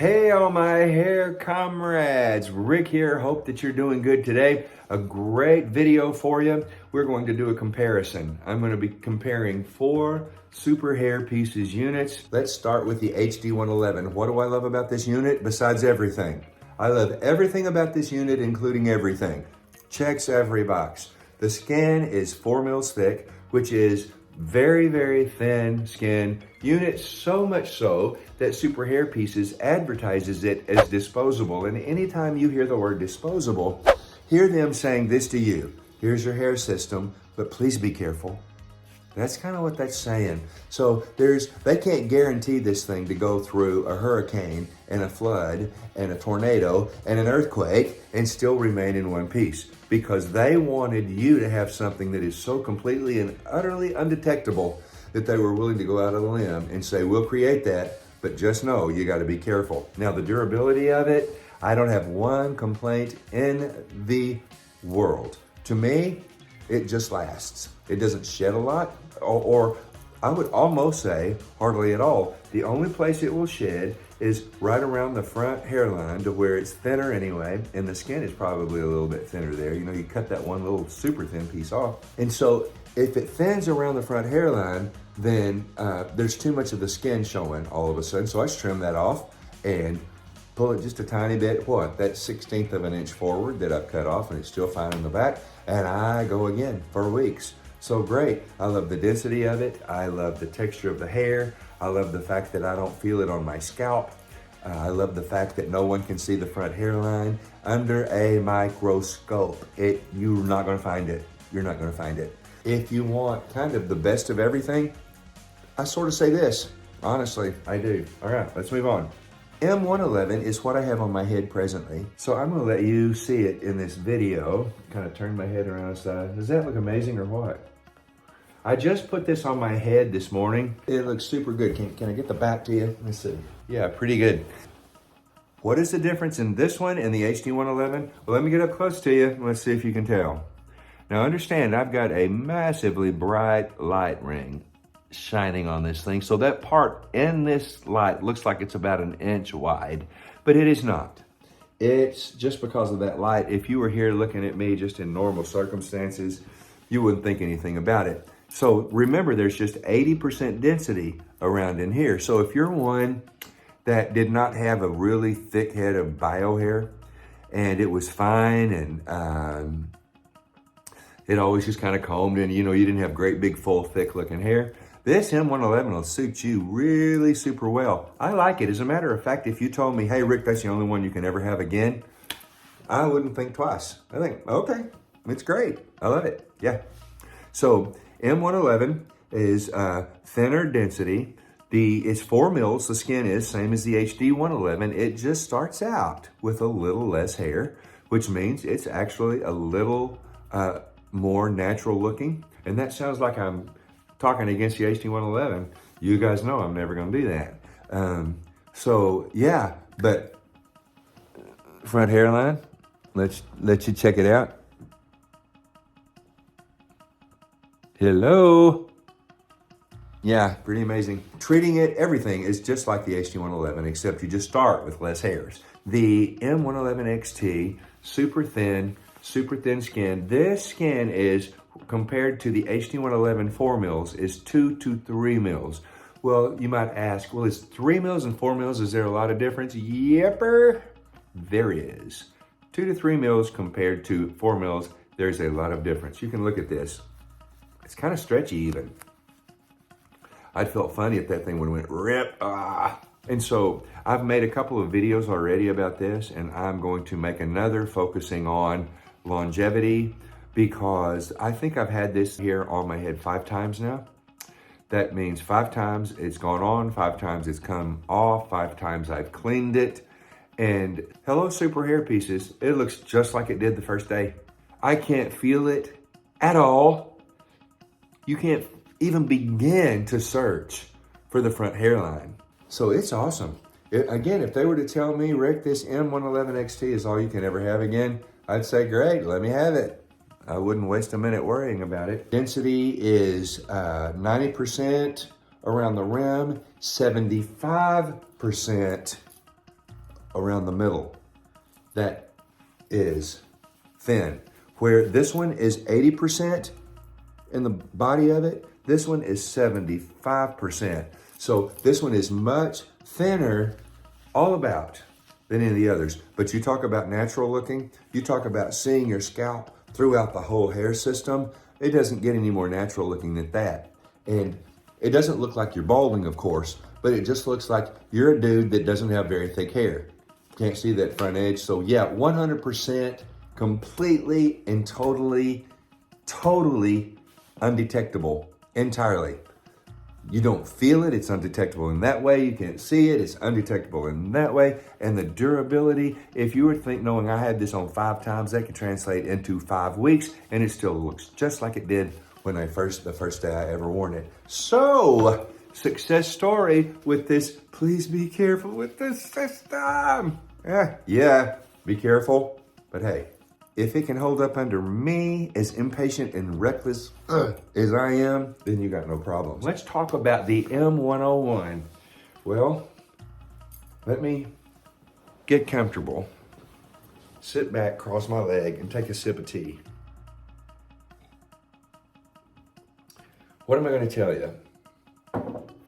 Hey, all my hair comrades, Rick here. Hope that you're doing good today. A great video for you. We're going to do a comparison. I'm going to be comparing 4 super hair pieces units. Let's start with the HD111. What do I love about this unit besides everything? I love everything about this unit, including everything. Checks every box. The skin is 4 mils thick, which is very, very thin skin unit, so much so that Super Hair Pieces advertises it as disposable. And anytime you hear the word disposable, hear them saying this to you: here's your hair system, but please be careful. That's kind of what that's saying. So they can't guarantee this thing to go through a hurricane and a flood and a tornado and an earthquake and still remain in one piece, because they wanted you to have something that is so completely and utterly undetectable that they were willing to go out on a limb and say, we'll create that, but just know you got to be careful. Now, the durability of it, I don't have one complaint in the world. To me, it just lasts. It doesn't shed a lot, or I would almost say hardly at all. The only place it will shed is right around the front hairline, to where it's thinner anyway, and the skin is probably a little bit thinner there. You know, you cut that one little super thin piece off. And so if it thins around the front hairline, then there's too much of the skin showing all of a sudden. So I just trim that off and pull it just a tiny bit, that 1/16 of an inch forward that I've cut off, and it's still fine in the back. And I go again for weeks. So great. I love the density of it. I love the texture of the hair. I love the fact that I don't feel it on my scalp. I love the fact that no one can see the front hairline under a microscope. You're not gonna find it. You're not gonna find it. If you want kind of the best of everything, I sort of say this. Honestly, I do. All right, let's move on. M111 is what I have on my head presently. So I'm gonna let you see it in this video. Kind of turn my head around side. Does that look amazing or what? I just put this on my head this morning. It looks super good. Can I get the back to you? Let's see. Yeah, pretty good. What is the difference in this one and the HD111? Well, let me get up close to you. Let's see if you can tell. Now understand, I've got a massively bright light ring shining on this thing. So that part in this light looks like it's about 1 inch wide, but it is not. It's just because of that light. If you were here looking at me just in normal circumstances, you wouldn't think anything about it. So remember, there's just 80% density around in here. So if you're one that did not have a really thick head of bio hair and it was fine, and it always just kind of combed, and you didn't have great big full thick looking hair, this M111 will suit you really super well. I like it. As a matter of fact, if you told me, hey Rick, that's the only one you can ever have again, I wouldn't think twice. I think, okay, it's great. I love it. Yeah. So M111 is thinner density. It's 4 mils, the skin is, same as the HD111. It just starts out with a little less hair, which means it's actually a little more natural looking. And that sounds like I'm talking against the HD111. You guys know I'm never gonna do that. So yeah, but front hairline, let's let you check it out. Hello. Yeah, pretty amazing. Treating it, everything is just like the HD111, except you just start with less hairs. The M111 XT, super thin skin. This skin is, compared to the HD111 4 mils, is 2 to 3 mils. Well, you might ask, well, is 3 mils and 4 mils, is there a lot of difference? Yepper, there is. 2 to 3 mils compared to 4 mils, there's a lot of difference. You can look at this. It's kind of stretchy even. I'd felt funny if that thing would have went rip. And so I've made a couple of videos already about this, and I'm going to make another focusing on longevity, because I think I've had this here on my head 5 times now. That means 5 times it's gone on, 5 times it's come off, 5 times I've cleaned it. And hello, Super Hair Pieces. It looks just like it did the first day. I can't feel it at all. You can't even begin to search for the front hairline. So it's awesome. Again, if they were to tell me, Rick, this M111 XT is all you can ever have again, I'd say, great, let me have it. I wouldn't waste a minute worrying about it. Density is 90% around the rim, 75% around the middle that is thin. Where this one is 80% in the body of it, this one is 75%. So this one is much thinner all about than any of the others. But you talk about natural looking, you talk about seeing your scalp throughout the whole hair system, it doesn't get any more natural looking than that. And it doesn't look like you're balding, of course, but it just looks like you're a dude that doesn't have very thick hair. Can't see that front edge. So yeah, 100% completely and totally undetectable entirely. You don't feel it, it's undetectable in that way. You can't see it, it's undetectable in that way. And the durability, if you were knowing I had this on 5 times, that could translate into 5 weeks, and it still looks just like it did when the first day I ever worn it. So, success story with this. Please be careful with this system. Yeah, be careful. But hey, if it can hold up under me, as impatient and reckless as I am, then you got no problem. Let's talk about the M111. Well, let me get comfortable, sit back, cross my leg, and take a sip of tea. What am I going to tell you?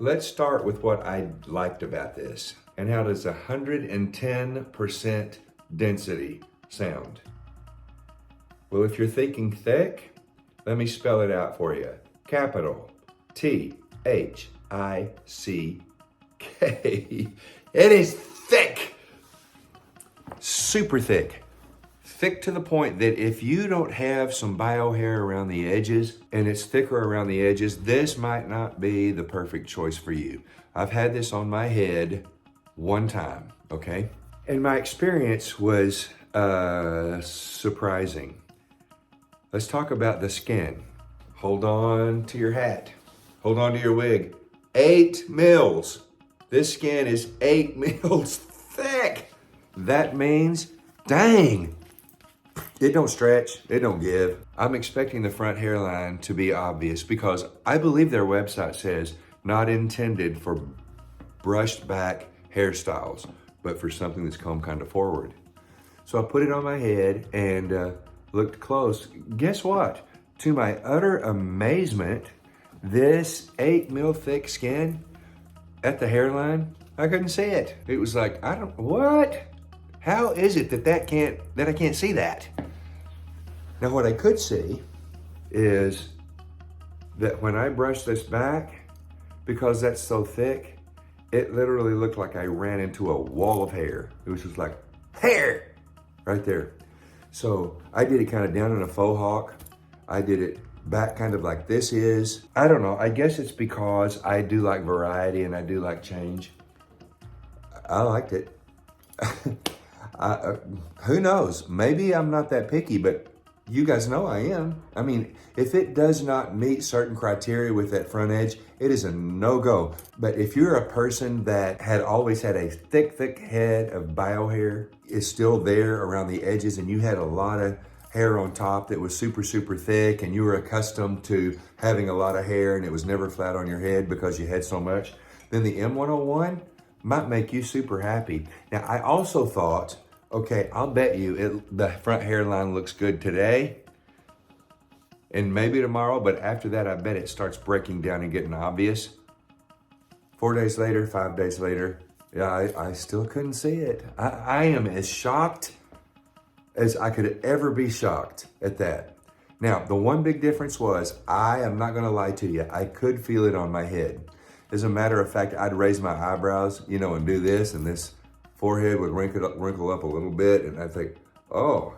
Let's start with what I liked about this. And how does 110% density sound? Well, if you're thinking thick, let me spell it out for you. Capital T-H-I-C-K. It is thick. Super thick. Thick to the point that if you don't have some bio hair around the edges and it's thicker around the edges, this might not be the perfect choice for you. I've had this on my head one time, okay? And my experience was surprising. Let's talk about the skin. Hold on to your hat. Hold on to your wig. 8 mils. This skin is 8 mils thick. That means, dang, it don't stretch, it don't give. I'm expecting the front hairline to be obvious because I believe their website says not intended for brushed back hairstyles, but for something that's combed kind of forward. So I put it on my head and looked close. Guess what? To my utter amazement, this 8 mil thick skin at the hairline, I couldn't see it. It was like, what? How is it that I can't see that? Now what I could see is that when I brushed this back, because that's so thick, it literally looked like I ran into a wall of hair. It was just like, hair, right there. So I did it kind of down in a faux hawk. I did it back kind of like this is. I don't know, I guess it's because I do like variety and I do like change. I liked it. Who knows, maybe I'm not that picky, but you guys know I am. I mean, if it does not meet certain criteria with that front edge, it is a no-go. But if you're a person that had always had a thick head of bio hair, is still there around the edges, and you had a lot of hair on top that was super thick, and you were accustomed to having a lot of hair and it was never flat on your head because you had so much, then the M101 might make you super happy. Now, I also thought, okay, I'll bet you the front hairline looks good today and maybe tomorrow, but after that, I bet it starts breaking down and getting obvious. 4 days later, 5 days later, yeah, I still couldn't see it. I am as shocked as I could ever be shocked at that. Now, the one big difference was, I am not gonna lie to you, I could feel it on my head. As a matter of fact, I'd raise my eyebrows, and do this, and this forehead would wrinkle up a little bit, and I think, oh,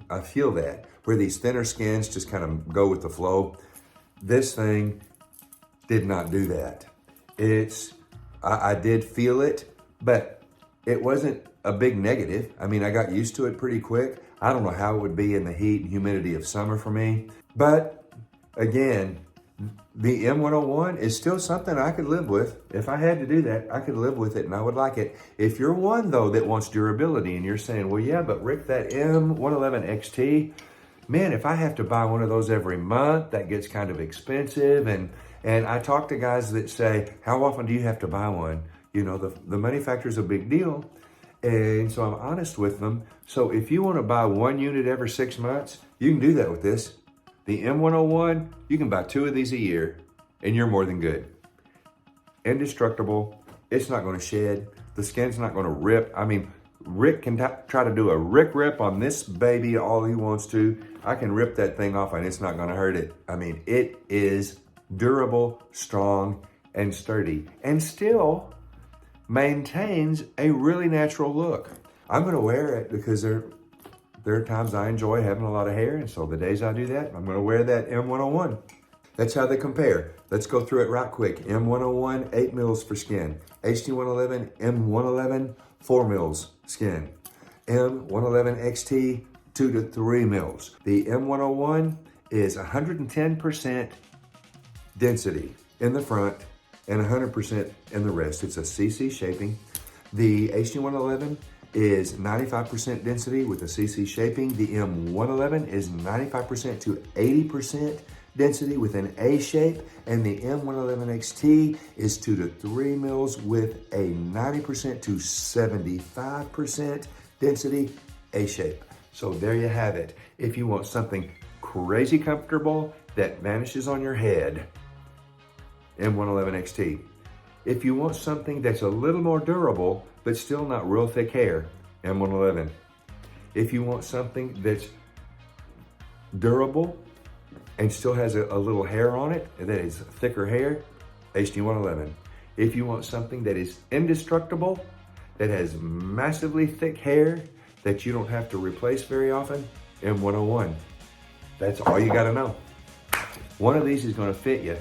I feel that. Where these thinner skins just kind of go with the flow. This thing did not do that. I did feel it, but it wasn't a big negative. I mean, I got used to it pretty quick. I don't know how it would be in the heat and humidity of summer for me. But again, the M101 is still something I could live with. If I had to do that, I could live with it and I would like it. If you're one though that wants durability and you're saying, well, yeah, but Rick, that M111 XT, man, if I have to buy one of those every month, that gets kind of expensive. And I talk to guys that say, how often do you have to buy one? The money factor is a big deal. And so I'm honest with them. So if you want to buy 1 unit every 6 months, you can do that with this. The M101, you can buy 2 of these a year and you're more than good. Indestructible. It's not going to shed. The skin's not going to rip. I mean, Rick can try to do a Rick rip on this baby all he wants to. I can rip that thing off and it's not going to hurt it. I mean, it is durable, strong, and sturdy, and still maintains a really natural look. I'm going to wear it because there are times I enjoy having a lot of hair, and so the days I do that, I'm going to wear that M101. That's how they compare. Let's go through it right quick. M101, 8 mils for skin. HD111, M111, 4 mils skin. M111 XT, 2 to 3 mils. The M101 is 110% density in the front and 100% in the rest. It's a CC shaping. The HD111 is 95% density with a CC shaping. The M111 is 95% to 80% density with an A shape, and the M111 XT is 2 to 3 mils with a 90% to 75% density A shape. So there you have it. If you want something crazy comfortable that vanishes on your head, M111 XT. If you want something that's a little more durable, but still not real thick hair, M111. If you want something that's durable and still has a little hair on it, and that is thicker hair, HD111. If you want something that is indestructible, that has massively thick hair, that you don't have to replace very often, M101. That's all you gotta know. One of these is gonna fit you.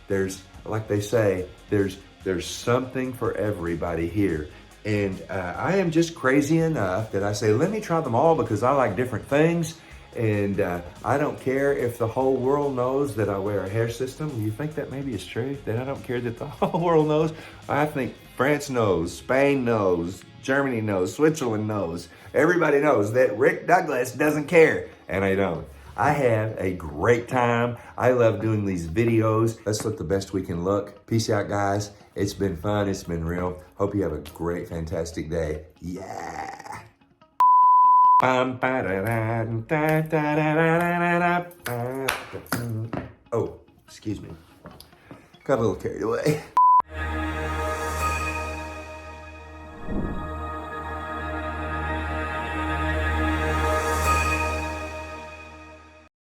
There's, like they say, there's something for everybody here. And I am just crazy enough that I say, let me try them all because I like different things. And I don't care if the whole world knows that I wear a Hairsystem. You think that maybe is true? That I don't care that the whole world knows? I think France knows, Spain knows, Germany knows, Switzerland knows. Everybody knows that Rick Douglas doesn't care, and I don't. I have a great time. I love doing these videos. Let's look the best we can look. Peace out, guys. It's been fun. It's been real. Hope you have a great, fantastic day. Yeah. Oh, excuse me. Got a little carried away.